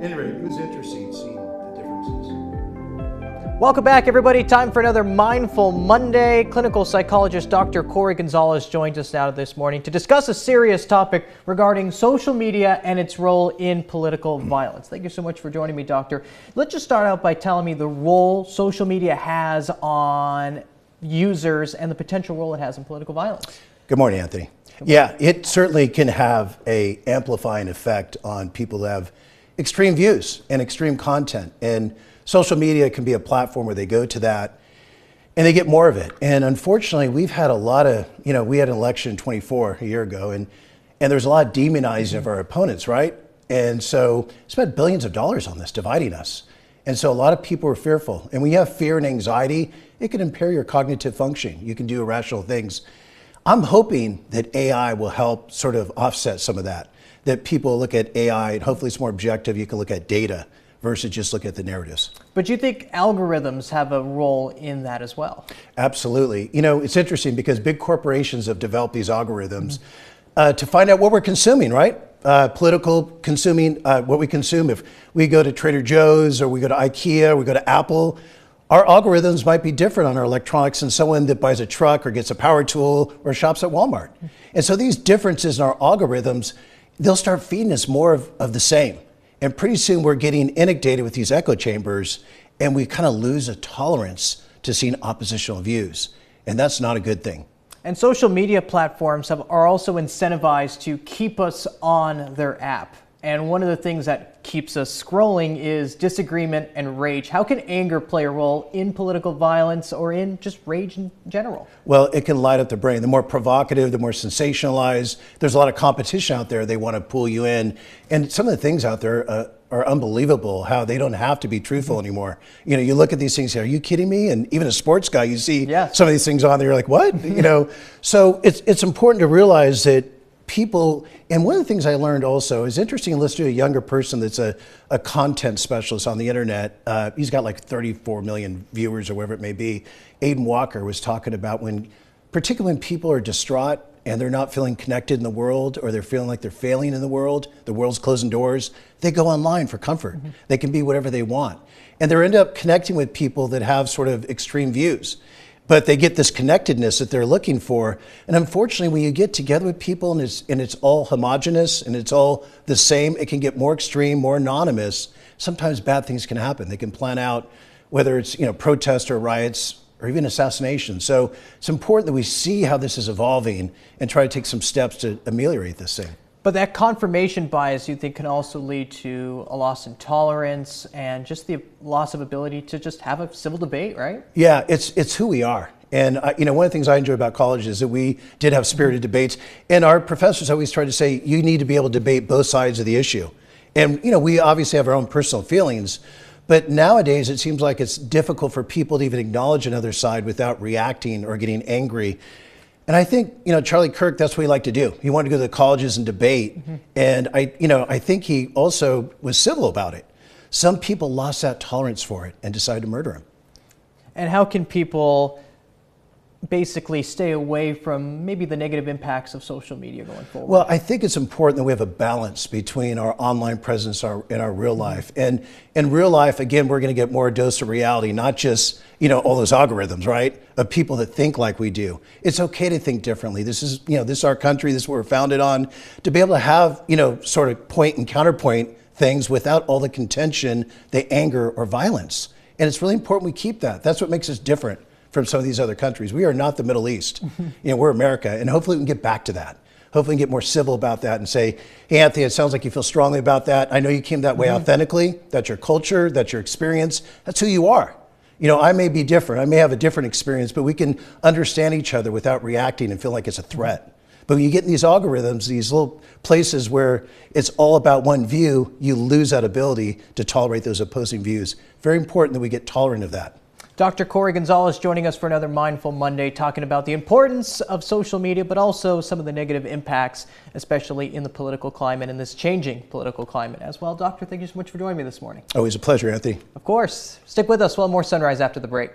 Anyway, it was interesting seeing the differences. Welcome back, everybody. Time for another Mindful Monday. Clinical psychologist Dr. Corey Gonzales joins us now this morning to discuss a serious topic regarding social media and its role in political violence. Thank you so much for joining me, Doctor. Let's just start out by telling me the role social media has on users and the potential role it has in political violence. Good morning, Anthony. Yeah, it certainly can have an amplifying effect on people that have extreme views and extreme content. And social media can be a platform where they go to that and they get more of it. And unfortunately, we've had a lot of, we had an election in 24 a year ago, and there's a lot of demonizing of our opponents, right? And so spent billions of dollars on this, dividing us. And so a lot of people are fearful. And when you have fear and anxiety, it can impair your cognitive function. You can do irrational things. I'm hoping that AI will help sort of offset some of that people look at AI and hopefully it's more objective. You can look at data versus just look at the narratives. But you think algorithms have a role in that as well? Absolutely. It's interesting because big corporations have developed these algorithms to find out what we're consuming, right? Political consuming, what we consume. If we go to Trader Joe's or we go to IKEA, or we go to Apple, our algorithms might be different on our electronics than someone that buys a truck or gets a power tool or shops at Walmart. And so these differences in our algorithms, they'll start feeding us more of the same. And pretty soon we're getting inundated with these echo chambers and we kind of lose a tolerance to seeing oppositional views. And that's not a good thing. And social media platforms are also incentivized to keep us on their app. And one of the things that keeps us scrolling is disagreement and rage. How can anger play a role in political violence or in just rage in general? Well, it can light up the brain. The more provocative, the more sensationalized. There's a lot of competition out there. They want to pull you in. And some of the things out there are unbelievable, how they don't have to be truthful anymore. You look at these things, are you kidding me? And even a sports guy, you see some of these things on there, you're like, what? So it's important to realize that people, and one of the things I learned also is interesting to listen to a younger person that's a content specialist on the internet. He's got like 34 million viewers or whatever it may be. Aiden Walker was talking about particularly when people are distraught and they're not feeling connected in the world, or they're feeling like they're failing in the world's closing doors, they go online for comfort. They can be whatever they want. And they end up connecting with people that have sort of extreme views. But they get this connectedness that they're looking for. And unfortunately, when you get together with people and it's all homogenous and it's all the same, it can get more extreme, more anonymous. Sometimes bad things can happen. They can plan out whether it's protests or riots or even assassination. So it's important that we see how this is evolving and try to take some steps to ameliorate this thing. But that confirmation bias, you think, can also lead to a loss in tolerance and just the loss of ability to just have a civil debate, right? Yeah, it's who we are. And one of the things I enjoy about college is that we did have spirited debates. And our professors always tried to say, you need to be able to debate both sides of the issue. And we obviously have our own personal feelings. But nowadays, it seems like it's difficult for people to even acknowledge another side without reacting or getting angry. And I think, Charlie Kirk, that's what he liked to do. He wanted to go to the colleges and debate. And I think he also was civil about it. Some people lost that tolerance for it and decided to murder him. And how can people basically stay away from maybe the negative impacts of social media going forward? Well, I think it's important that we have a balance between our online presence and our real life. And in real life, again, we're going to get more dose of reality, not just, all those algorithms, right, of people that think like we do. It's okay to think differently. This is our country. This is what we're founded on. To be able to have, sort of point and counterpoint things without all the contention, the anger or violence. And it's really important we keep that. That's what makes us different from some of these other countries. We are not the Middle East. We're America, and hopefully we can get back to that. Hopefully we can get more civil about that and say, hey, Anthony, it sounds like you feel strongly about that. I know you came that way authentically. That's your culture, that's your experience, that's who you are. I may be different, I may have a different experience, but we can understand each other without reacting and feel like it's a threat. But when you get in these algorithms, these little places where it's all about one view, you lose that ability to tolerate those opposing views. Very important that we get tolerant of that. Dr. Corey Gonzales joining us for another Mindful Monday, talking about the importance of social media, but also some of the negative impacts, especially in the political climate and this changing political climate as well. Doctor, thank you so much for joining me this morning. Always a pleasure, Anthony. Of course. Stick with us. We'll have more Sunrise after the break.